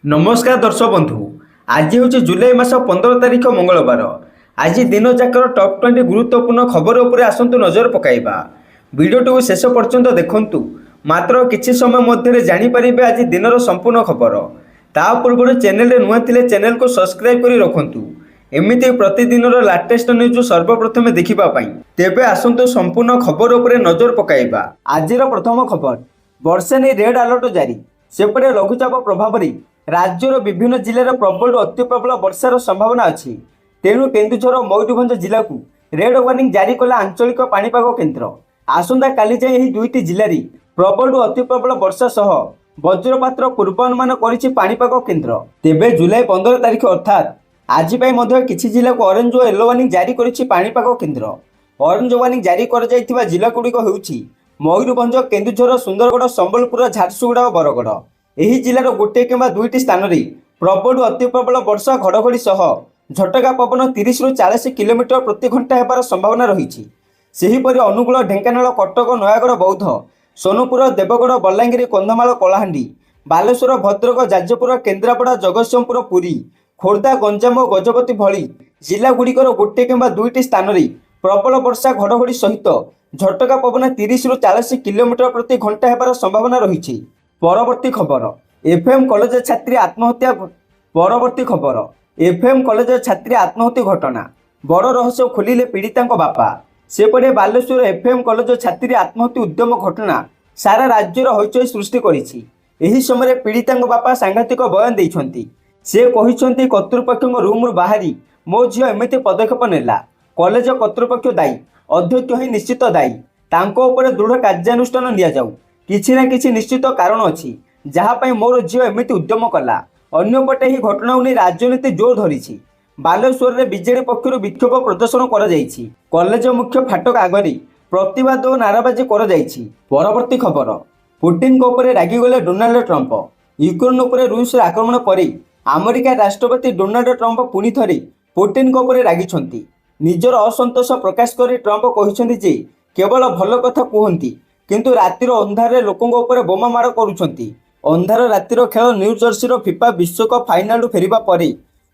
नमस्कार दर्शक बंधु। आज हूँ जुलाई मास 15 तारिख मंगलवार। आज दिन जाकर टॉप 20 गुरुत्वपूर्ण खबर उपर आसतु नजर पकाइबा। वीडियो को शेष पर्यंत देखंतु। मात्र किछि समय मध्य जानीपारे आज दिनर संपूर्ण खबर। ता पूर्व चैनल नुआ थिले चैनल को सब्सक्राइब करी रखंतु। एमिति प्रतिदिन लाटेस्ट न्यूज सर्वप्रथम देखिबा पाई। तेबे आसतु संपूर्ण खबर उपर नजर पकाइबा। आजिर प्रथम खबर, वर्षा नहीं रेड अलर्ट जारी। सेपटे लघुचाप प्रभाव राज्यर विभिन्न जिलार प्रबल अति प्रबल वर्षार संभावना अच्छी। तेणु केन्दुझर मयूरभंज जिला को रेड वार्निंग जारी कला आंचलिक पाणीपाग केन्द्र। आसंता काली जाए यह दुईटी जिले प्रबल अति प्रबल वर्षा सह वज्रपातर पूर्वानुमान करिछि पाणीपाग केन्द्र। तेबे जुलाई 15 तारिख अर्थात आज किछि जिला को ऑरेंज और येलो वार्निंग जारी करिछि पाणीपाग केन्द्र। ऑरेंज वार्निंग जारी कर जाइथिबा जिला गुड़िक हेउछि मयूरभंज, केन्दुझर, सुंदरगढ़, संबलपुर, झारसुगुड़ा और बरगढ़। ଏହି ଜିଲ୍ଲାର ଗୋଟିଏ କିମ୍ବା ଦୁଇଟି ସ୍ଥାନରେ ପ୍ରବଳରୁ ଅତି ପ୍ରବଳ ବର୍ଷା ଘଡ଼ଘଡ଼ି ସହ ଝଟକା ପବନ 30ରୁ 40 କିଲୋମିଟର ପ୍ରତି ଘଣ୍ଟା ହେବାର ସମ୍ଭାବନା ରହିଛି। ସେହିପରି ଅନୁଗୁଳ, ଢେଙ୍କାନାଳ, କଟକ, ନୟାଗଡ଼, ବୌଦ୍ଧ, ସୋନପୁର, ଦେବଗଡ଼, ବଲାଙ୍ଗୀର, କନ୍ଧମାଳ, କଳାହାଣ୍ଡି, ବାଲେଶ୍ୱର, ଭଦ୍ରକ, ଯାଜପୁର, କେନ୍ଦ୍ରାପଡ଼ା, ଜଗତସିଂହପୁର, ପୁରୀ, ଖୋର୍ଦ୍ଧା, ଗଞ୍ଜାମ ଓ ଗଜପତି ଭଳି ଜିଲ୍ଲାଗୁଡ଼ିକର ଗୋଟିଏ କିମ୍ବା ଦୁଇଟି ସ୍ଥାନରେ ପ୍ରବଳ ବର୍ଷା ଘଡ଼ଘଡ଼ି ସହିତ ଝଟକା ପବନ 30ରୁ 40 କିଲୋମିଟର ପ୍ରତି ଘଣ୍ଟା ହେବାର ସମ୍ଭାବନା ରହିଛି। परवर्ती खबर, एफएम कॉलेज छात्री आत्महत्या। परवर्ती खबर, एफएम कॉलेज छात्री आत्महत्या घटना बड़ रहस्य खोलिले पीड़िता बापा। सेपटे बालेश्वर एफएम कॉलेज छात्री आत्महत्या उद्यम घटना सारा राज्यर हईचई सृष्टि करिछि। एही समय पीड़िता बापा सांघातिक बयान देइछन्ति। से कहिछन्ति कर्तृपक्ष रूम बाहरी मो झील एमती पदक्षेप नेला। कॉलेज कर्तृपक्ष दायी, अध्यक्ष ही निश्चित दायी। तांको उपरे दृढ़ कार्यानुष्ठान निया जाऊ। किछि ना किछि निश्चित कारण अछि जहाँपाई मोर झील एमती उद्यम कला। अन्यपटे ही घटना नहीं राजनीति जोर धरी। बालेश्वर में बीजेडी पक्षर विक्षोभ प्रदर्शन कर कॉलेज मुख्य फाटक आगे प्रतिवाद और नाराबाजी कर। परवर्ती खबर, पुटिन रागिगले डोनाल्ड ट्रंप। यूक्रेन उपर रूस आक्रमण पर अमेरिका राष्ट्रपति डोनाल्ड ट्रंप पुणी थे पुटिन रागिछन्ति। निजर असंतोष प्रकाश कर ट्रंप कहते जे केवल भल कथा कहती किंतु रातिर अंधारे लोकों ऊपर बोमा माड़ करुछन्ति। अंधार रातिर खेल न्यू जर्सी फिफा विश्वकप फाइनाल फेरिबा परे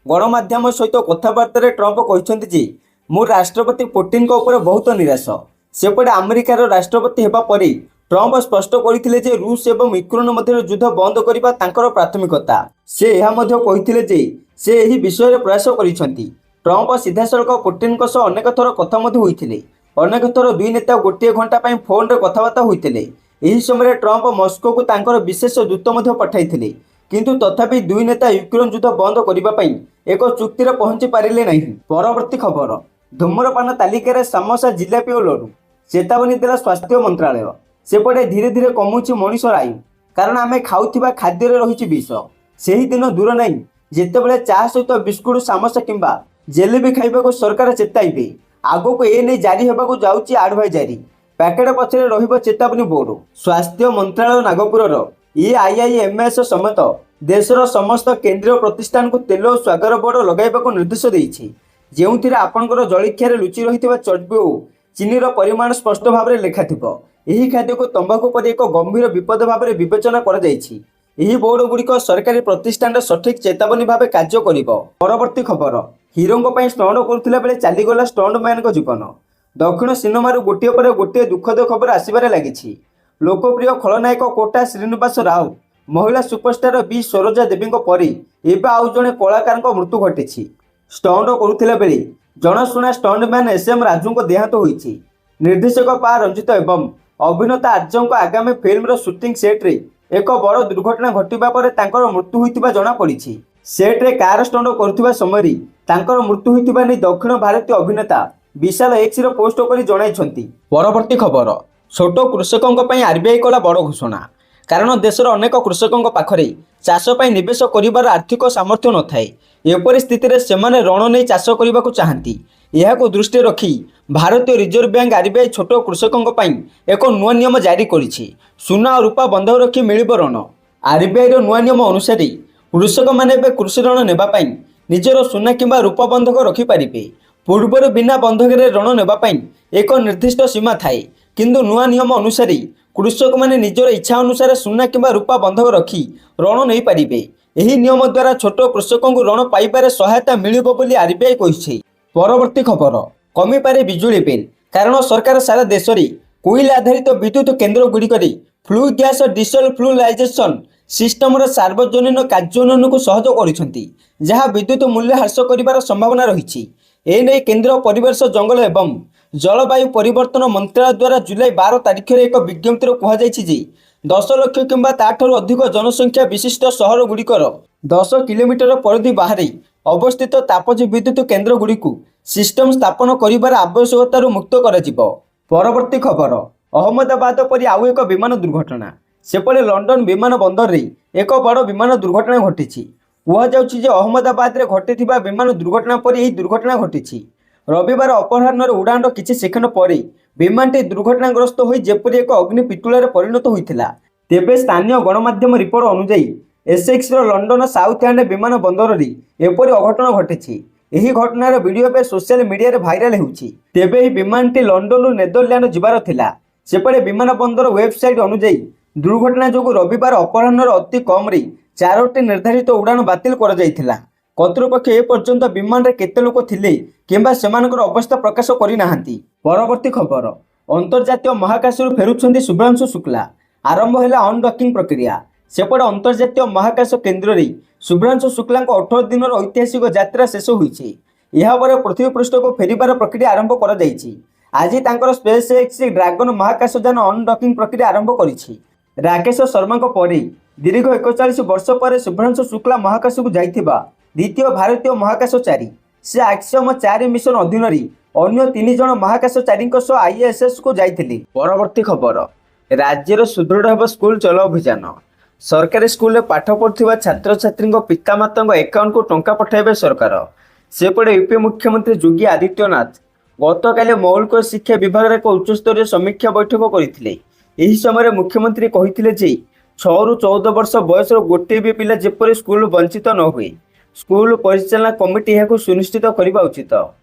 गणमाध्यम सहित कथबार्ता ट्रंप कहते जे मु राष्ट्रपति पुटिन ऊपर बहुत निराश। सेपटे अमेरिकार राष्ट्रपति हेबा परे ट्रंप स्पष्ट करथिले जे रूस एवं यूक्रेन मध्य युद्ध बंद करबा तांकर प्राथमिकता। से यह मध्य कहिथिले जे से एही विषय प्रयास करिसंती। ट्रंप सीधासळख पुटिन सह अनेक थर कथा मध्य होइथिले। अनेक थर दुई नेता गोटे घंटा फोन रे कथबार्ता होते। यही समय ट्रंप मस्को को तांकर विशेष दूत पठाइथिले किंतु तथापि दुई नेता यूक्रेन युद्ध बंद करने एक चुक्ति पहुंची पारिले नहीं। परवर्ती खबर, धूम्रपान तालिकार समोसा, जिलापी और लड्डू चेतावनी देला स्वास्थ्य मंत्रालय। सेपटे धीरे धीरे कमुची मनुष्यर आयु कारण आम खाऊा खाद्य रही विष। से ही दिन दूर नहीं जितेबाला चा सहित बिस्कुट, समोसा किंबा जेलेबी खाइबा सरकार चेताइबे। आगो को एने जारी होगा जाऊँगी आडभाइजारी। पैकेट पछरे रहिबो चेतावनी बोर्ड। स्वास्थ्य मंत्रालय नागपुर EIIMS समेत देशर समस्त केंद्रीय प्रतिष्ठान को तेल और स्वागर बोर्ड लगाइबाको निर्देश देइछि। जेउथिरे आपनकर जलिखियारे लुचि रहितबा चर्बी और चीनीर परिमाण स्पष्ट भाव में लेखाथिबो। एही खाद्य को तंबाकू पर एक गंभीर विपद भाव में विवेचना करा जाइछि। एही बोर्ड गुड़िक सरकारी प्रतिष्ठान सठिक चेतावनी भाव कार्य करिबो। परवर्ती खबर, हिरोंक पई स्टंट करुथिला बेले चलीगला स्टंट मैन को जीवन। दक्षिण सिनेमार गोटे पर गोटे दुखद खबर आसबार लगी। लोकप्रिय खलनायक कोटा श्रीनिवास राव, महिला सुपरस्टार बी सरोजा देवी एवं आउ जड़े कलाकार मृत्यु घटी। स्टंट करुथिला बेले जनाशुना स्टंटमैन SM राजू को देहांत होइछि। निर्देशक पा रंजित एवं अभिनेता आर्यन आगामी फिल्म सुटिंग सेट्रे एक बड़ दुर्घटना घटवा पर तांकर मृत्यु होइतिबा जଣା पड़िछि। सेट्रे कार स्टंट करुथिबा समय तांकर मृत्यु होइतिबा नै दक्षिण भारतीय अभिनेता विशाल एक्स पोस्ट कर जणाइछन्ति। परवर्ती खबर, छोट कृषकों RBI कला बड़ घोषणा कारण देशर अनेक कृषकों पाखरे चाष पर निवेश करिबार आर्थिक सामर्थ्य न थाए। एपरि स्थिति रे सेमाने ऋण नहीं चाष करने को चाहती। यह दृष्टि रखी भारतीय रिजर्व बैंक RBI छोट कृषकों एक नुआ नियम जारी करिछि। सुना और रूपा बंधक रखी मिलिब ऋण। RBI नुआ नियम अनुसार कृषक माने कृषि ऋण नेबापाई निजर सुना किंबा रूपा बंधक रखिपारे। पूर्वर बिना बंधक ऋण नेबापाई एक निर्दिष्ट सीमा थाए किंतु नुआ नियम अनुसार कृषक माने निजर इच्छा अनुसार सुना किंबा रूपा बंधक रखी ऋण नहीं पारिबे। ଏହି ନିୟମ ଦ୍ୱାରା ଛୋଟ କୃଷକଙ୍କୁ ଋଣ ପାଇବାରେ ସହାୟତା ମିଳିବ ବୋଲି ଆର୍ବିଆଇ କହିଛି। ପରବର୍ତ୍ତୀ ଖବର, କମିପାରେ ବିଜୁଳି ବିଲ୍। କାରଣ ସରକାର ସାରା ଦେଶରେ କୋଇଲା ଆଧାରିତ ବିଦ୍ୟୁତ କେନ୍ଦ୍ରଗୁଡ଼ିକରେ ଫ୍ଲୁ ଗ୍ୟାସ୍ ଡିସେଲ ଫ୍ଲୁଲାଇଜେସନ୍ ସିଷ୍ଟମର ସାର୍ବଜନୀନ କାର୍ଯ୍ୟ ଉନ୍ନୟନକୁ ସହଜ କରୁଛନ୍ତି, ଯାହା ବିଦ୍ୟୁତ ମୂଲ୍ୟ ହ୍ରାସ କରିବାର ସମ୍ଭାବନା ରହିଛି। ଏନେଇ କେନ୍ଦ୍ର ପରିବେଶ, ଜଙ୍ଗଲ ଏବଂ ଜଳବାୟୁ ପରିବର୍ତ୍ତନ ମନ୍ତ୍ରାଳୟ ଦ୍ୱାରା ଜୁଲାଇ 12 ତାରିଖରେ ଏକ ବିଜ୍ଞପ୍ତିରେ କୁହାଯାଇଛି ଯେ 10 ଲକ୍ଷ କିମ୍ବା ତାଠାରୁ ଅଧିକ ଜନସଂଖ୍ୟା ବିଶିଷ୍ଟ ସହରଗୁଡ଼ିକର 10 କିଲୋମିଟର ପରିଧି ବାହାରେ ଅବସ୍ଥିତ ତାପଜ ବିଦ୍ୟୁତ କେନ୍ଦ୍ରଗୁଡ଼ିକୁ ସିଷ୍ଟମ ସ୍ଥାପନ କରିବାର ଆବଶ୍ୟକତାରୁ ମୁକ୍ତ କରାଯିବ। ପରବର୍ତ୍ତୀ ଖବର, ଅହମ୍ମଦାବାଦ ପରି ଆଉ ଏକ ବିମାନ ଦୁର୍ଘଟଣା। ସେପଟେ ଲଣ୍ଡନ ବିମାନ ବନ୍ଦରରେ ଏକ ବଡ଼ ବିମାନ ଦୁର୍ଘଟଣା ଘଟିଛି। କୁହାଯାଉଛି ଯେ ଅହମ୍ମଦାବାଦରେ ଘଟିଥିବା ବିମାନ ଦୁର୍ଘଟଣା ପରି ଏହି ଦୁର୍ଘଟଣା ଘଟିଛି। ରବିବାର ଅପରାହ୍ନରେ ଉଡ଼ାଣର କିଛି ସେକେଣ୍ଡ ପରେ ବିମାନଟି ଦୁର୍ଘଟଣାଗ୍ରସ୍ତ ହୋଇ ଯେପରି ଏକ ଅଗ୍ନି ପିତୁଳାରେ ପରିଣତ ହୋଇଥିଲା। ତେବେ ସ୍ଥାନୀୟ ଗଣମାଧ୍ୟମ ରିପୋର୍ଟ ଅନୁଯାୟୀ ଏସେକ୍ସର ଲଣ୍ଡନ ସାଉଥ ଏଣ୍ଡ ବିମାନ ବନ୍ଦରରେ ଏପରି ଅଘଟଣ ଘଟିଛି। ଏହି ଘଟଣାର ଭିଡ଼ିଓ ଏବେ ସୋସିଆଲ ମିଡ଼ିଆରେ ଭାଇରାଲ ହେଉଛି। ତେବେ ଏହି ବିମାନଟି ଲଣ୍ଡନରୁ ନେଦରଲ୍ୟାଣ୍ଡ ଯିବାର ଥିଲା। ସେପଟେ ବିମାନ ବନ୍ଦର ୱେବସାଇଟ୍ ଅନୁଯାୟୀ ଦୁର୍ଘଟଣା ଯୋଗୁଁ ରବିବାର ଅପରାହ୍ନରେ ଅତି କମ୍ରେ 4ଟି ନିର୍ଦ୍ଧାରିତ ଉଡ଼ାଣ ବାତିଲ କରାଯାଇଥିଲା। କର୍ତ୍ତୃପକ୍ଷ ଏପର୍ଯ୍ୟନ୍ତ ବିମାନରେ କେତେ ଲୋକ ଥିଲେ କିମ୍ବା ସେମାନଙ୍କର ଅବସ୍ଥା ପ୍ରକାଶ କରିନାହାନ୍ତି। ପରବର୍ତ୍ତୀ ଖବର, ଅନ୍ତର୍ଜାତୀୟ ମହାକାଶରୁ ଫେରୁଛନ୍ତି ଶୁଭ୍ରାଂଶୁ ଶୁକ୍ଲା। ଆରମ୍ଭ ହେଲା ଅନଡକିଂ ପ୍ରକ୍ରିୟା। ସେପଟେ ଅନ୍ତର୍ଜାତୀୟ ମହାକାଶ କେନ୍ଦ୍ରରେ ଶୁଭ୍ରାଂଶୁ ଶୁକ୍ଲାଙ୍କ 18 ଦିନର ଐତିହାସିକ ଯାତ୍ରା ଶେଷ ହୋଇଛି। ଏହାପରେ ପୃଥିବୀ ପୃଷ୍ଠକୁ ଫେରିବାର ପ୍ରକ୍ରିୟା ଆରମ୍ଭ କରାଯାଇଛି। ଆଜି ତାଙ୍କର ସ୍ପେସ୍ ଏକ୍ସ ଡ୍ରାଗନ ମହାକାଶଯାନ ଅନଡକିଂ ପ୍ରକ୍ରିୟା ଆରମ୍ଭ କରିଛି। ରାକେଶ ଶର୍ମାଙ୍କ ପରେ ଦୀର୍ଘ 41 ବର୍ଷ ପରେ ଶୁଭ୍ରାଂଶୁ ଶୁକ୍ଲା ମହାକାଶକୁ ଯାଇଥିବା ଦ୍ୱିତୀୟ ଭାରତୀୟ ମହାକାଶଚାରୀ। ସେ ଆକ୍ସିୟମ 4 ମିଶନ ଅଧୀନରେ ଅନ୍ୟ 3 ଜଣ ମହାକାଶଚାରୀଙ୍କ ସହ ISSକୁ ଯାଇଥିଲେ। ପରବର୍ତ୍ତୀ ଖବର, ରାଜ୍ୟରେ ସୁଦୃଢ଼ ହେବ ସ୍କୁଲ ଚଲୋ ଅଭିଯାନ। ସରକାରୀ ସ୍କୁଲରେ ପାଠ ପଢ଼ୁଥିବା ଛାତ୍ରଛାତ୍ରୀଙ୍କ ପିତାମାତାଙ୍କ ଆକାଉଣ୍ଟକୁ ଟଙ୍କା ପଠାଇବେ ସରକାର। ସେପଟେ ୟୁପି ମୁଖ୍ୟମନ୍ତ୍ରୀ ଯୋଗୀ ଆଦିତ୍ୟନାଥ ଗତକାଲି ମୌଳିକ ଶିକ୍ଷା ବିଭାଗର ଏକ ଉଚ୍ଚସ୍ତରୀୟ ସମୀକ୍ଷା ବୈଠକ କରିଥିଲେ। ଏହି ସମୟରେ ମୁଖ୍ୟମନ୍ତ୍ରୀ କହିଥିଲେ ଯେ 6ରୁ 14 ବର୍ଷ ବୟସର ଗୋଟିଏ ବି ପିଲା ଯେପରି ସ୍କୁଲରୁ ବଞ୍ଚିତ ନ ହୁଏ, ସ୍କୁଲ ପରିଚାଳନା କମିଟି ଏହାକୁ ସୁନିଶ୍ଚିତ କରିବା ଉଚିତ।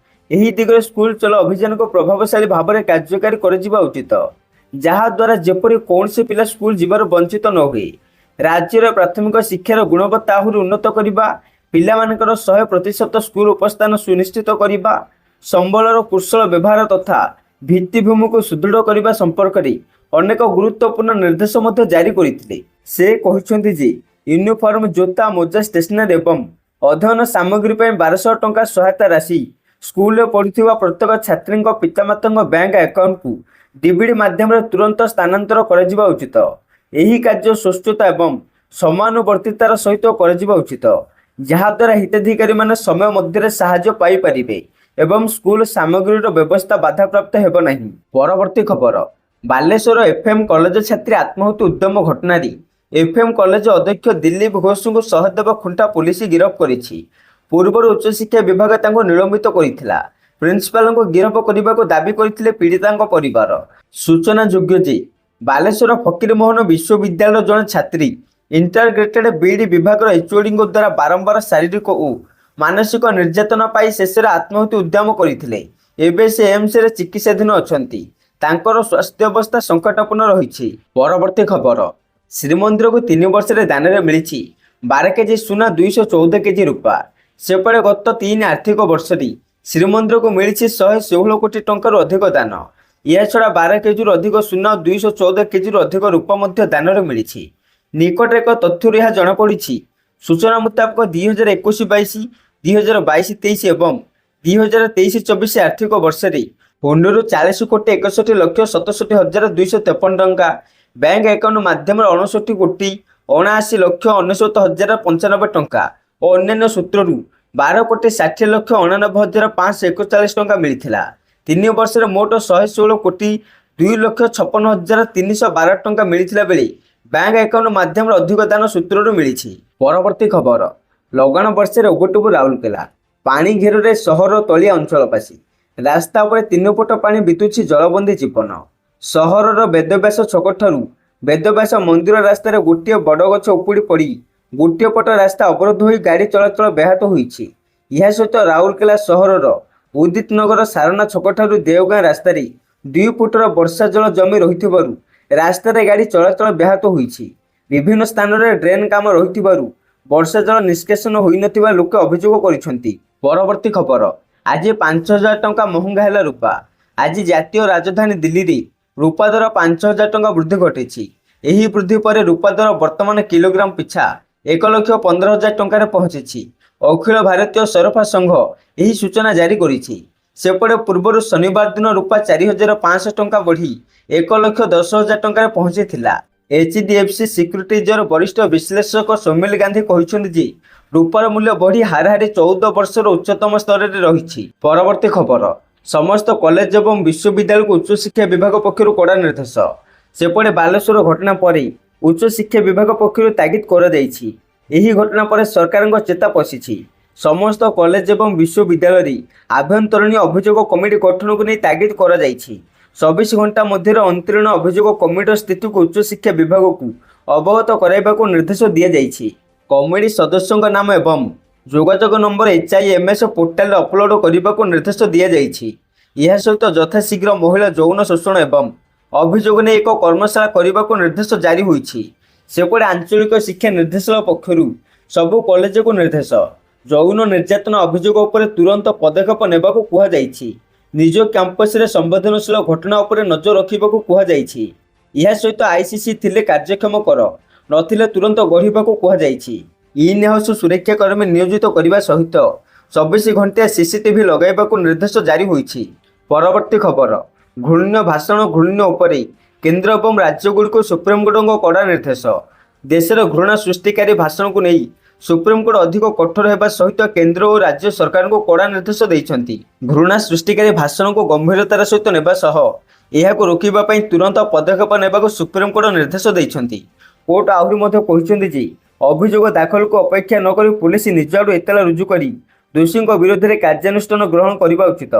ଏହି ଦିଗରେ ସ୍କୁଲ ଚଲୋ ଅଭିଯାନକୁ ପ୍ରଭାବଶାଳୀ ଭାବରେ କାର୍ଯ୍ୟକାରୀ କରାଯିବା ଉଚିତ, ଯାହାଦ୍ୱାରା ଯେପରି କୌଣସି ପିଲା ସ୍କୁଲ ଯିବାରୁ ବଞ୍ଚିତ ନ ହୁଏ। ରାଜ୍ୟର ପ୍ରାଥମିକ ଶିକ୍ଷାର ଗୁଣବତ୍ତା ଆହୁରି ଉନ୍ନତ କରିବା, ପିଲାମାନଙ୍କର 100% ସ୍କୁଲ ଉପସ୍ଥାନ ସୁନିଶ୍ଚିତ କରିବା, ସମ୍ବଳର କୁଶଳ ବ୍ୟବହାର ତଥା ଭିତ୍ତିଭୂମିକୁ ସୁଦୃଢ଼ କରିବା ସମ୍ପର୍କରେ ଅନେକ ଗୁରୁତ୍ୱପୂର୍ଣ୍ଣ ନିର୍ଦ୍ଦେଶ ମଧ୍ୟ ଜାରି କରିଥିଲେ। ସେ କହିଛନ୍ତି ଯେ ୟୁନିଫର୍ମ, ଜୋତା, ମୋଜା, ଷ୍ଟେସନାରୀ ଏବଂ ଅଧ୍ୟୟନ ସାମଗ୍ରୀ ପାଇଁ 1200 ଟଙ୍କା ସହାୟତା ରାଶି ସ୍କୁଲରେ ପଢ଼ୁଥିବା ପ୍ରତ୍ୟେକ ଛାତ୍ରୀଙ୍କ ପିତାମାତାଙ୍କ ବ୍ୟାଙ୍କ ଆକାଉଣ୍ଟକୁ ଡିବିଡ଼ି ମାଧ୍ୟମରେ ତୁରନ୍ତ ସ୍ଥାନାନ୍ତର କରାଯିବା ଉଚିତ। ଏହି କାର୍ଯ୍ୟ ସ୍ୱଚ୍ଛତା ଏବଂ ସମୟାନୁବର୍ତ୍ତିତାର ସହିତ କରାଯିବା ଉଚିତ, ଯାହାଦ୍ୱାରା ହିତାଧିକାରୀମାନେ ସମୟ ମଧ୍ୟରେ ସାହାଯ୍ୟ ପାଇପାରିବେ ଏବଂ ସ୍କୁଲ ସାମଗ୍ରୀର ବ୍ୟବସ୍ଥା ବାଧାପ୍ରାପ୍ତ ହେବ ନାହିଁ। ପରବର୍ତ୍ତୀ ଖବର, ବାଲେଶ୍ୱର FM କଲେଜ ଛାତ୍ରୀ ଆତ୍ମାହୁତି ଉଦ୍ୟମ ଘଟଣାରେ FM କଲେଜ ଅଧ୍ୟକ୍ଷ ଦିଲ୍ଲୀପ ଘୋଷଙ୍କୁ ସହଦେବ ଖୁଣ୍ଟା ପୋଲିସ ଗିରଫ କରିଛି। ପୂର୍ବରୁ ଉଚ୍ଚଶିକ୍ଷା ବିଭାଗ ତାଙ୍କୁ ନିଲମ୍ବିତ କରିଥିଲା। ପ୍ରିନ୍ସିପାଲଙ୍କୁ ଗିରଫ କରିବାକୁ ଦାବି କରିଥିଲେ ପୀଡ଼ିତାଙ୍କ ପରିବାର। ସୂଚନାଯୋଗ୍ୟ ଯେ ବାଲେଶ୍ୱର ଫକୀରମୋହନ ବିଶ୍ୱବିଦ୍ୟାଳୟର ଜଣେ ଛାତ୍ରୀ ଇଣ୍ଟିଗ୍ରେଟେଡ୍ ବିଇଡି ବିଭାଗର HODଙ୍କ ଦ୍ୱାରା ବାରମ୍ବାର ଶାରୀରିକ ଓ ମାନସିକ ନିର୍ଯାତନା ପାଇ ଶେଷରେ ଆତ୍ମାହୁତି ଉଦ୍ୟମ କରିଥିଲେ। ଏବେ ସେ ଏମ୍ସରେ ଚିକିତ୍ସାଧୀନ ଅଛନ୍ତି। ତାଙ୍କର ସ୍ୱାସ୍ଥ୍ୟ ଅବସ୍ଥା ସଙ୍କଟାପନ୍ନ ରହିଛି। ପରବର୍ତ୍ତୀ ଖବର, ଶ୍ରୀମନ୍ଦିରକୁ 3 ବର୍ଷରେ ଦାନରେ ମିଳିଛି 12 କେଜି ସୁନା, 214 କେଜି ରୂପା। ସେପଟେ ଗତ 3 ଆର୍ଥିକ ବର୍ଷରେ ଶ୍ରୀମନ୍ଦିରକୁ ମିଳିଛି 116 କୋଟି ଟଙ୍କାରୁ ଅଧିକ ଦାନ। ଏହାଛଡ଼ା 12 କେଜିରୁ ଅଧିକ ସୁନା ଓ 214 କେଜିରୁ ଅଧିକ ରୂପା ମଧ୍ୟ ଦାନରେ ମିଳିଛି। ନିକଟରେ ଏକ ତଥ୍ୟରୁ ଏହା ଜଣାପଡ଼ିଛି। ସୂଚନା ମୁତାବକ 2021-22, 2022-23 ଏବଂ 2023-24 ଆର୍ଥିକ ବର୍ଷରେ ହୁଣ୍ଡିରୁ 40 କୋଟି 61 ଲକ୍ଷ 67 ହଜାର 253 ଟଙ୍କା, ବ୍ୟାଙ୍କ ଆକାଉଣ୍ଟ ମାଧ୍ୟମରେ 69 କୋଟି 79 ଲକ୍ଷ 99 ହଜାର 95 ଟଙ୍କା ଓ ଅନ୍ୟାନ୍ୟ ସୂତ୍ରରୁ 12 କୋଟି 60 ଲକ୍ଷ 89 ହଜାର 541 ଟଙ୍କା ମିଳିଥିଲା। 3 ବର୍ଷରେ ମୋଟ 116 କୋଟି 2 ଲକ୍ଷ 56 ହଜାର 312 ଟଙ୍କା ମିଳିଥିଲା ବେଳେ ବ୍ୟାଙ୍କ ଆକାଉଣ୍ଟ ମାଧ୍ୟମରେ ଅଧିକ ଦାନ ସୂତ୍ରରୁ ମିଳିଛି। ପରବର୍ତ୍ତୀ ଖବର, ଲଗାଣ ବର୍ଷାରେ ଓଗଟିବ ରାଉରକେଲା। ପାଣି ଘେରରେ ସହରର ତଳିଆ ଅଞ୍ଚଳବାସୀ। ରାସ୍ତା ଉପରେ 3 ଫୁଟ ପାଣି ବିତୁଛି ଜଳବନ୍ଦୀ ଜୀବନ। ସହରର ବେଦବ୍ୟାସ ଛକଠାରୁ ବେଦବ୍ୟାସ ମନ୍ଦିର ରାସ୍ତାରେ ଗୋଟିଏ ବଡ଼ ଗଛ ଉପୁଡ଼ି ପଡ଼ି ଗୋଟିଏ ପଟ ରାସ୍ତା ଅବରୋଧ ହୋଇ ଗାଡ଼ି ଚଳାଚଳ ବ୍ୟାହତ ହୋଇଛି। ଏହା ସହିତ ରାଉରକେଲା ସହରର ଉଦିତ ନଗର ସାରନା ଛକଠାରୁ ଦେଓଗାଁ ରାସ୍ତାରେ 2 ଫୁଟର ବର୍ଷା ଜଳ ଜମି ରହିଥିବାରୁ ରାସ୍ତାରେ ଗାଡ଼ି ଚଳାଚଳ ବ୍ୟାହତ ହୋଇଛି। ବିଭିନ୍ନ ସ୍ଥାନରେ ଡ୍ରେନ୍ କାମ ରହିଥିବାରୁ ବର୍ଷା ଜଳ ନିଷ୍କାସନ ହୋଇନଥିବା ଲୋକେ ଅଭିଯୋଗ କରିଛନ୍ତି। ପରବର୍ତ୍ତୀ ଖବର, ଆଜି 5,000 ଟଙ୍କା ମହଙ୍ଗା ହେଲା ରୂପା। ଆଜି ଜାତୀୟ ରାଜଧାନୀ ଦିଲ୍ଲୀରେ ରୂପା ଦର 5,000 ଟଙ୍କା ବୃଦ୍ଧି ଘଟିଛି। ଏହି ବୃଦ୍ଧି ପରେ ରୂପା ଦର ବର୍ତ୍ତମାନ କିଲୋଗ୍ରାମ ପିଛା 1,15,000 ଟଙ୍କାରେ ପହଞ୍ଚିଛି। ଅଖିଳ ଭାରତୀୟ ସରଫା ସଂଘ ଏହି ସୂଚନା ଜାରି କରିଛି। ସେପଟେ ପୂର୍ବରୁ ଶନିବାର ଦିନ ରୂପା 4,500 ଟଙ୍କା ବଢ଼ି 1,10,000 ଟଙ୍କାରେ ପହଞ୍ଚିଥିଲା। HDFC ସିକ୍ୟୁରିଟିଜର ବରିଷ୍ଠ ବିଶ୍ଳେଷକ ସୌମିଲ ଗାନ୍ଧୀ କହିଛନ୍ତି ଯେ ରୂପାର ମୂଲ୍ୟ ବଢ଼ି ହାରାହାରି 14 ବର୍ଷର ଉଚ୍ଚତମ ସ୍ତରରେ ରହିଛି। ପରବର୍ତ୍ତୀ ଖବର, ସମସ୍ତ କଲେଜ ଏବଂ ବିଶ୍ୱବିଦ୍ୟାଳୟକୁ ଉଚ୍ଚଶିକ୍ଷା ବିଭାଗ ପକ୍ଷରୁ କଡ଼ା ନିର୍ଦ୍ଦେଶ। ସେପଟେ ବାଲେଶ୍ୱର ଘଟଣା ପରେ ଉଚ୍ଚଶିକ୍ଷା ବିଭାଗ ପକ୍ଷରୁ ତାଗିଦ କରାଯାଇଛି। ଏହି ଘଟଣା ପରେ ସରକାରଙ୍କ ଚେତା ପଶିଛି। ସମସ୍ତ କଲେଜ ଏବଂ ବିଶ୍ୱବିଦ୍ୟାଳୟରେ ଆଭ୍ୟନ୍ତରୀଣ ଅଭିଯୋଗ କମିଟି ଗଠନକୁ ନେଇ ତାଗିଦ କରାଯାଇଛି। 24 ଘଣ୍ଟା ମଧ୍ୟରେ ଅନ୍ତରୀଣ ଅଭିଯୋଗ କମିଟିର ସ୍ଥିତିକୁ ଉଚ୍ଚଶିକ୍ଷା ବିଭାଗକୁ ଅବଗତ କରାଇବାକୁ ନିର୍ଦ୍ଦେଶ ଦିଆଯାଇଛି। କମିଟି ସଦସ୍ୟଙ୍କ ନାମ ଏବଂ ଯୋଗାଯୋଗ ନମ୍ବର HIMS ପୋର୍ଟାଲରେ ଅପଲୋଡ୍ କରିବାକୁ ନିର୍ଦ୍ଦେଶ ଦିଆଯାଇଛି। ଏହା ସହିତ ଯଥାଶୀଘ୍ର ମହିଳା ଯୌନ ଶୋଷଣ ଏବଂ ଅଭିଯୋଗ ନେଇ ଏକ କର୍ମଶାଳା କରିବାକୁ ନିର୍ଦ୍ଦେଶ ଜାରି ହୋଇଛି। ସେପଟେ ଆଞ୍ଚଳିକ ଶିକ୍ଷା ନିର୍ଦ୍ଦେଶାଳୟ ପକ୍ଷରୁ ସବୁ କଲେଜକୁ ନିର୍ଦ୍ଦେଶ, ଯୌନ ନିର୍ଯାତନା ଅଭିଯୋଗ ଉପରେ ତୁରନ୍ତ ପଦକ୍ଷେପ ନେବାକୁ କୁହାଯାଇଛି। ନିଜ କ୍ୟାମ୍ପସରେ ସମ୍ବେଦନଶୀଳ ଘଟଣା ଉପରେ ନଜର ରଖିବାକୁ କୁହାଯାଇଛି। ଏହା ସହିତ ICC ଥିଲେ କାର୍ଯ୍ୟକ୍ଷମ କର, ନଥିଲେ ତୁରନ୍ତ ଗଢ଼ିବାକୁ କୁହାଯାଇଛି। ଇନ୍ ହାଉସ୍ ସୁରକ୍ଷା କର୍ମୀ ନିୟୋଜିତ କରିବା ସହିତ 24 ଘଣ୍ଟିଆ CCTV ଲଗାଇବାକୁ ନିର୍ଦ୍ଦେଶ ଜାରି ହୋଇଛି। ପରବର୍ତ୍ତୀ ଖବର, ଘୃଣ୍ୟ ଭାଷଣ ଘୃଣ୍ୟ ଉପରେ କେନ୍ଦ୍ର ଏବଂ ରାଜ୍ୟଗୁଡ଼ିକୁ ସୁପ୍ରିମକୋର୍ଟଙ୍କ କଡ଼ା ନିର୍ଦ୍ଦେଶ। ଦେଶର ଘୃଣା ସୃଷ୍ଟିକାରୀ ଭାଷଣକୁ ନେଇ ସୁପ୍ରିମକୋର୍ଟ ଅଧିକ କଠୋର ହେବା ସହିତ କେନ୍ଦ୍ର ଓ ରାଜ୍ୟ ସରକାରଙ୍କୁ କଡ଼ା ନିର୍ଦ୍ଦେଶ ଦେଇଛନ୍ତି। ଘୃଣା ସୃଷ୍ଟିକାରୀ ଭାଷଣକୁ ଗମ୍ଭୀରତାର ସହିତ ନେବା ସହ ଏହାକୁ ରୋକିବା ପାଇଁ ତୁରନ୍ତ ପଦକ୍ଷେପ ନେବାକୁ ସୁପ୍ରିମକୋର୍ଟ ନିର୍ଦ୍ଦେଶ ଦେଇଛନ୍ତି। କୋର୍ଟ ଆହୁରି ମଧ୍ୟ କହିଛନ୍ତି ଯେ ଅଭିଯୋଗ ଦାଖଲକୁ ଅପେକ୍ଷା ନକରି ପୁଲିସ ନିଜ ଆଡ଼ୁ ଏତଲା ରୁଜୁ କରି ଦୋଷୀଙ୍କ ବିରୋଧରେ କାର୍ଯ୍ୟାନୁଷ୍ଠାନ ଗ୍ରହଣ କରିବା ଉଚିତ।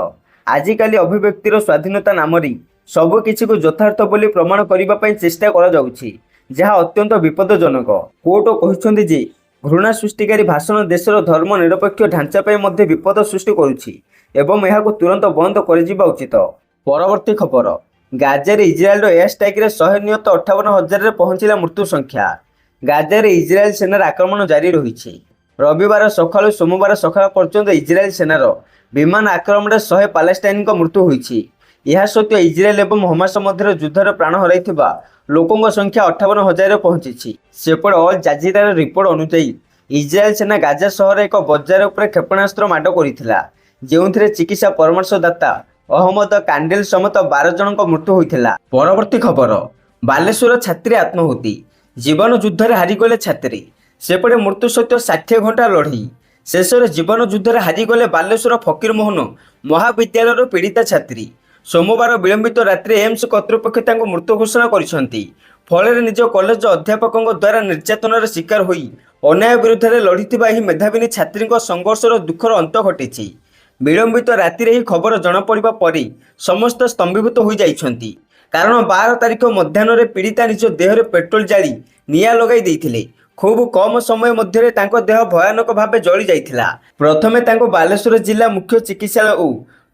ଆଜିକାଲି ଅଭିବ୍ୟକ୍ତିର ସ୍ୱାଧୀନତା ନାମରେ ସବୁକିଛିକୁ ଯଥାର୍ଥ ବୋଲି ପ୍ରମାଣ କରିବା ପାଇଁ ଚେଷ୍ଟା କରାଯାଉଛି, ଯାହା ଅତ୍ୟନ୍ତ ବିପଦଜନକ। କୋର୍ଟ କହିଛନ୍ତି ଯେ ଘୃଣା ସୃଷ୍ଟିକାରୀ ଭାଷଣ ଦେଶର ଧର୍ମ ନିରପେକ୍ଷ ଢାଞ୍ଚା ପାଇଁ ମଧ୍ୟ ବିପଦ ସୃଷ୍ଟି କରୁଛି ଏବଂ ଏହାକୁ ତୁରନ୍ତ ବନ୍ଦ କରାଯିବା ଉଚିତ। ପରବର୍ତ୍ତୀ ଖବର, ଗାଜାରେ ଇସ୍ରାଏଲର ଏୟାର ଷ୍ଟ୍ରାଇକ୍ରେ 100 ନିହତ 58,000ରେ ପହଞ୍ଚିଲା ମୃତ୍ୟୁ ସଂଖ୍ୟା। ଗାଜାରେ ଇସ୍ରାଏଲ ସେନାର ଆକ୍ରମଣ ଜାରି ରହିଛି। ରବିବାର ସକାଳୁ ସୋମବାର ସକାଳ ପର୍ଯ୍ୟନ୍ତ ଇସ୍ରାଏଲ ସେନାର ବିମାନ ଆକ୍ରମଣରେ 100 ପାଲେଷ୍ଟାଇନଙ୍କ ମୃତ୍ୟୁ ହୋଇଛି। ଏହା ସତ୍ତ୍ୱେ ଇସ୍ରାଏଲ ଏବଂ ହମାସ ମଧ୍ୟରେ ଯୁଦ୍ଧରେ ପ୍ରାଣ ହରାଇଥିବା ଲୋକଙ୍କ ସଂଖ୍ୟା 58,000ରେ ପହଞ୍ଚିଛି। ସେପଟେ ଅଲ୍ ଜାଜିରାର ରିପୋର୍ଟ ଅନୁଯାୟୀ ଇସ୍ରାଏଲ ସେନା ଗାଜା ସହର ଏକ ବଜାର ଉପରେ କ୍ଷେପଣାସ୍ତ୍ର ମାଡ଼ କରିଥିଲା, ଯେଉଁଥିରେ ଚିକିତ୍ସା ପରାମର୍ଶଦାତା ଅହମ୍ମଦ କାଣ୍ଡିଲ ସମେତ 12 ଜଣଙ୍କ ମୃତ୍ୟୁ ହୋଇଥିଲା। ପରବର୍ତ୍ତୀ ଖବର, ବାଲେଶ୍ୱର ଛାତ୍ରୀ ଆତ୍ମାହୁତି, ଜୀବନ ଯୁଦ୍ଧରେ ହାରିଗଲେ ଛାତ୍ରୀ। ସେପଟେ ମୃତ୍ୟୁ ସହିତ 60 ଘଣ୍ଟା ଲଢ଼େଇ, ଶେଷରେ ଜୀବନ ଯୁଦ୍ଧରେ ହାରିଗଲେ ବାଲେଶ୍ୱର ଫକୀରମୋହନ ମହାବିଦ୍ୟାଳୟର ପୀଡ଼ିତା ଛାତ୍ରୀ। ସୋମବାର ବିଳମ୍ବିତ ରାତ୍ରିରେ ଏମ୍ସ କର୍ତ୍ତୃପକ୍ଷ ତାଙ୍କୁ ମୃତ ଘୋଷଣା କରିଛନ୍ତି। ଫଳରେ ନିଜ କଲେଜ ଅଧ୍ୟାପକଙ୍କ ଦ୍ୱାରା ନିର୍ଯାତନାର ଶିକାର ହୋଇ ଅନ୍ୟାୟ ବିରୁଦ୍ଧରେ ଲଢ଼ିଥିବା ଏହି ମେଧାବିନୀ ଛାତ୍ରୀଙ୍କ ସଂଘର୍ଷର ଦୁଃଖର ଅନ୍ତ ଘଟିଛି। ବିଳମ୍ବିତ ରାତିରେ ଏହି ଖବର ଜଣାପଡ଼ିବା ପରେ ସମସ୍ତ ସ୍ତମ୍ଭୀଭୂତ ହୋଇଯାଇଛନ୍ତି, କାରଣ 12 ତାରିଖ ମଧ୍ୟାହ୍ନରେ ପୀଡ଼ିତା ନିଜ ଦେହରେ ପେଟ୍ରୋଲ ଜାଳି ନିଆଁ ଲଗାଇ ଦେଇଥିଲେ। ଖୁବ୍ କମ୍ ସମୟ ମଧ୍ୟରେ ତାଙ୍କ ଦେହ ଭୟାନକ ଭାବେ ଜଳି ଯାଇଥିଲା। ପ୍ରଥମେ ତାଙ୍କୁ ବାଲେଶ୍ୱର ଜିଲ୍ଲା ମୁଖ୍ୟ ଚିକିତ୍ସାଳୟ ଓ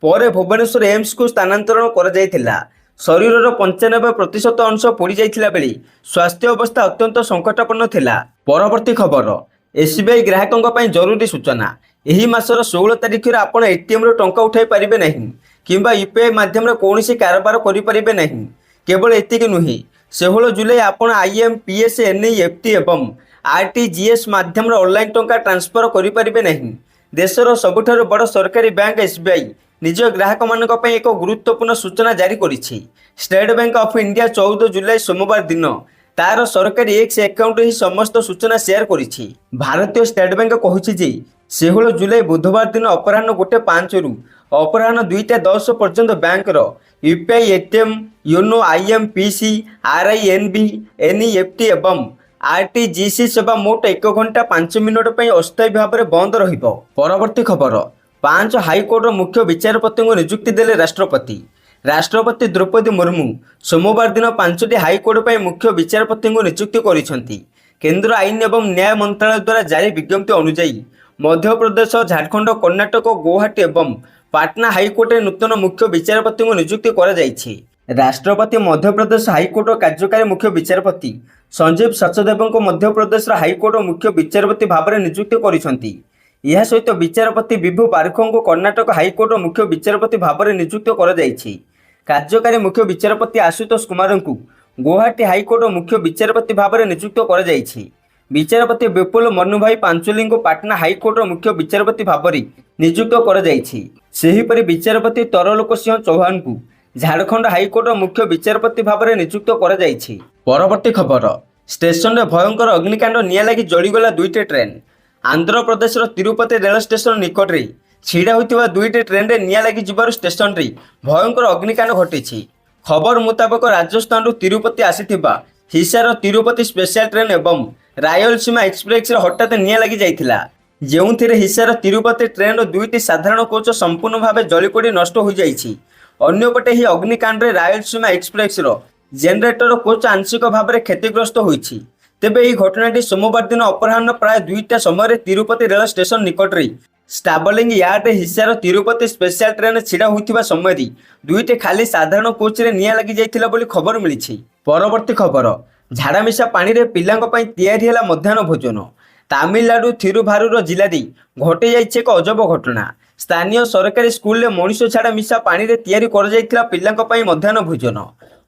ପରେ ଭୁବନେଶ୍ୱର ଏମ୍ସକୁ ସ୍ଥାନାନ୍ତରଣ କରାଯାଇଥିଲା। ଶରୀରର 95% ଅଂଶ ପୋଡ଼ିଯାଇଥିଲା ବେଳେ ସ୍ୱାସ୍ଥ୍ୟ ଅବସ୍ଥା ଅତ୍ୟନ୍ତ ସଙ୍କଟାପନ୍ନ ଥିଲା। ପରବର୍ତ୍ତୀ ଖବର, SBI ଗ୍ରାହକଙ୍କ ପାଇଁ ଜରୁରୀ ସୂଚନା। ଏହି ମାସର 16 ତାରିଖରେ ଆପଣ ATMରୁ ଟଙ୍କା ଉଠାଇ ପାରିବେ ନାହିଁ କିମ୍ବା UPI ମାଧ୍ୟମରେ କୌଣସି କାରବାର କରିପାରିବେ ନାହିଁ। କେବଳ ଏତିକି ନୁହେଁ, 16 ଜୁଲାଇ ଆପଣ IMPS, NEFT ଏବଂ RTGS ମାଧ୍ୟମରେ ଅନଲାଇନ୍ ଟଙ୍କା ଟ୍ରାନ୍ସଫର କରିପାରିବେ ନାହିଁ। ଦେଶର ସବୁଠାରୁ ବଡ଼ ସରକାରୀ ବ୍ୟାଙ୍କ SBI ନିଜ ଗ୍ରାହକମାନଙ୍କ ପାଇଁ ଏକ ଗୁରୁତ୍ୱପୂର୍ଣ୍ଣ ସୂଚନା ଜାରି କରିଛି। State bank of India 14 July ସୋମବାର ଦିନ ତାର ସରକାରୀ X ଆକାଉଣ୍ଟରେ ଏହି ସମସ୍ତ ସୂଚନା ସେୟାର କରିଛି। ଭାରତୀୟ ଷ୍ଟେଟ୍ ବ୍ୟାଙ୍କ କହିଛି ଯେ 16 ଜୁଲାଇ ବୁଧବାର ଦିନ ଅପରାହ୍ନ 1:05ରୁ ଅପରାହ୍ନ 2:10 ପର୍ଯ୍ୟନ୍ତ ବ୍ୟାଙ୍କର UPI, ATM, YONO, IMPC, RINB, NEFT ଏବଂ RTGS ସେବା ମୋଟ 1 ଘଣ୍ଟା 5 ମିନିଟ୍ ପାଇଁ ଅସ୍ଥାୟୀ ଭାବରେ ବନ୍ଦ ରହିବ। ପରବର୍ତ୍ତୀ ଖବର, 5 ହାଇକୋର୍ଟର ମୁଖ୍ୟ ବିଚାରପତିଙ୍କୁ ନିଯୁକ୍ତି ଦେଲେ ରାଷ୍ଟ୍ରପତି। ରାଷ୍ଟ୍ରପତି ଦ୍ରୌପଦୀ ମୁର୍ମୁ ସୋମବାର ଦିନ 5ଟି ହାଇକୋର୍ଟ ପାଇଁ ମୁଖ୍ୟ ବିଚାରପତିଙ୍କୁ ନିଯୁକ୍ତି କରିଛନ୍ତି। କେନ୍ଦ୍ର ଆଇନ ଏବଂ ନ୍ୟାୟ ମନ୍ତ୍ରଣାଳୟ ଦ୍ୱାରା ଜାରି ବିଜ୍ଞପ୍ତି ଅନୁଯାୟୀ ମଧ୍ୟପ୍ରଦେଶ, ଝାଡ଼ଖଣ୍ଡ, କର୍ଣ୍ଣାଟକ, ଗୌହାଟୀ ଏବଂ ପାଟନା ହାଇକୋର୍ଟରେ ନୂତନ ମୁଖ୍ୟ ବିଚାରପତିଙ୍କୁ ନିଯୁକ୍ତି କରାଯାଇଛି। राष्ट्रपति मध्यप्रदेश हाईकोर्ट कार्यकारी मुख्य विचारपति संजीव सचदेव को मध्यप्रदेश हाईकोर्ट मुख्य विचारपति भाव में नियुक्त କରିଛନ୍ତି। ଏହା ସହିତ ବିଚାରପତି ବିଭୁ ପାରଖଙ୍କୁ କର୍ଣ୍ଣାଟକ ହାଇକୋର୍ଟ ମୁଖ୍ୟ ବିଚାରପତି ଭାବରେ ନିଯୁକ୍ତ କରାଯାଇଛି। କାର୍ଯ୍ୟକାରୀ ମୁଖ୍ୟ ବିଚାରପତି ଆଶୁତୋଷ କୁମାରଙ୍କୁ ଗୁଆହାଟୀ ହାଇକୋର୍ଟ ମୁଖ୍ୟ ବିଚାରପତି ଭାବରେ ନିଯୁକ୍ତ କରାଯାଇଛି। ବିଚାରପତି ବିପୁଲ ମନୁଭାଇ ପାଞ୍ଚୋଲିଙ୍କୁ ପାଟନା ହାଇକୋର୍ଟ ମୁଖ୍ୟ ବିଚାରପତି ଭାବରେ ନିଯୁକ୍ତ କରାଯାଇଛି। ସେହିପରି ବିଚାରପତି ତରଲୋକ ସିଂହ ଚୌହାନଙ୍କୁ ଝାଡ଼ଖଣ୍ଡ ହାଇକୋର୍ଟ ମୁଖ୍ୟ ବିଚାରପତି ଭାବରେ ନିଯୁକ୍ତ କରାଯାଇଛି। ପରବର୍ତ୍ତୀ ଖବର, ଷ୍ଟେସନରେ ଭୟଙ୍କର ଅଗ୍ନିକାଣ୍ଡ, ନିଆଁ ଲାଗି ଜଳିଗଲା ଦୁଇଟି ଟ୍ରେନ୍। ଆନ୍ଧ୍ରପ୍ରଦେଶର ତିରୁପତି ରେଳ ଷ୍ଟେସନ ନିକଟରେ ଛିଡ଼ା ହୋଇଥିବା ଦୁଇଟି ଟ୍ରେନ୍ରେ ନିଆଁ ଲାଗିଯିବାରୁ ଷ୍ଟେସନରେ ଭୟଙ୍କର ଅଗ୍ନିକାଣ୍ଡ ଘଟିଛି। ଖବର ମୁତାବକ ରାଜସ୍ଥାନରୁ ତିରୁପତି ଆସିଥିବା ହିସାର ତିରୁପତି ସ୍ପେଶାଲ ଟ୍ରେନ୍ ଏବଂ ରାୟଲସୀମା ଏକ୍ସପ୍ରେସରେ ହଠାତ୍ ନିଆଁ ଲାଗିଯାଇଥିଲା, ଯେଉଁଥିରେ ହିସାର ତିରୁପତି ଟ୍ରେନ୍ର ଦୁଇଟି ସାଧାରଣ କୋଚ ସମ୍ପୂର୍ଣ୍ଣ ଭାବେ ଜଳିପୋଡ଼ି ନଷ୍ଟ ହୋଇଯାଇଛି। ଅନ୍ୟପଟେ ଏହି ଅଗ୍ନିକାଣ୍ଡରେ ରାୟଲସୀମା ଏକ୍ସପ୍ରେସର ଜେନେରେଟର କୋଚ ଆଂଶିକ ଭାବରେ କ୍ଷତିଗ୍ରସ୍ତ ହୋଇଛି। ତେବେ ଏହି ଘଟଣାଟି ସୋମବାର ଦିନ ଅପରାହ୍ନ ପ୍ରାୟ 2ଟା ସମୟରେ ତିରୁପତି ରେଳ ଷ୍ଟେସନ ନିକଟରେ stabling ୟାର୍ଡରେ Hisar Tirupati special train ଛିଡ଼ା ହୋଇଥିବା ସମୟରେ ଦୁଇଟି ଖାଲି ସାଧାରଣ କୋଚ୍ରେ ନିଆଁ ଲାଗିଯାଇଥିଲା ବୋଲି ଖବର ମିଳିଛି। ପରବର୍ତ୍ତୀ ଖବର, ଝାଡ଼ାମିଶା ପାଣିରେ ପିଲାଙ୍କ ପାଇଁ ତିଆରି ହେଲା ମଧ୍ୟାହ୍ନ ଭୋଜନ। ତାମିଲନାଡୁ ଥିରୁଭାରୁର ଜିଲ୍ଲାରେ ଘଟିଯାଇଛି ଏକ ଅଜବ ଘଟଣା। ସ୍ଥାନୀୟ ସରକାରୀ ସ୍କୁଲରେ ମଣିଷ ଛାଡ଼ା ମିଶା ପାଣିରେ ତିଆରି କରାଯାଇଥିଲା ପିଲାଙ୍କ ପାଇଁ ମଧ୍ୟାହ୍ନ ଭୋଜନ।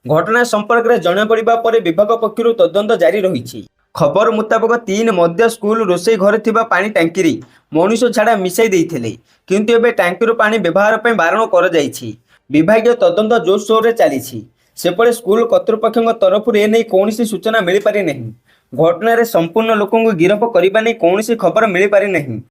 ଘଟଣା ସମ୍ପର୍କରେ ଜଣାପଡ଼ିବା ପରେ ବିଭାଗ ପକ୍ଷରୁ ତଦନ୍ତ ଜାରି ରହିଛି। ଖବର ମୁତାବକ 3 ମଧ୍ୟ ସ୍କୁଲ ରୋଷେଇ ଘରେ ଥିବା ପାଣି ଟାଙ୍କିରେ ମଣିଷ ଛାଡ଼ା ମିଶାଇ ଦେଇଥିଲେ, କିନ୍ତୁ ଏବେ ଟାଙ୍କିରୁ ପାଣି ବ୍ୟବହାର ପାଇଁ ବାରଣ କରାଯାଇଛି। ବିଭାଗୀୟ ତଦନ୍ତ ଜୋରସୋରରେ ଚାଲିଛି। ସେପଟେ ସ୍କୁଲ କର୍ତ୍ତୃପକ୍ଷଙ୍କ ତରଫରୁ ଏନେଇ କୌଣସି ସୂଚନା ମିଳିପାରିନାହିଁ। ଘଟଣାରେ ସମ୍ପୂର୍ଣ୍ଣ ଲୋକଙ୍କୁ ଗିରଫ କରିବା ନେଇ କୌଣସି ଖବର ମିଳିପାରିନାହିଁ।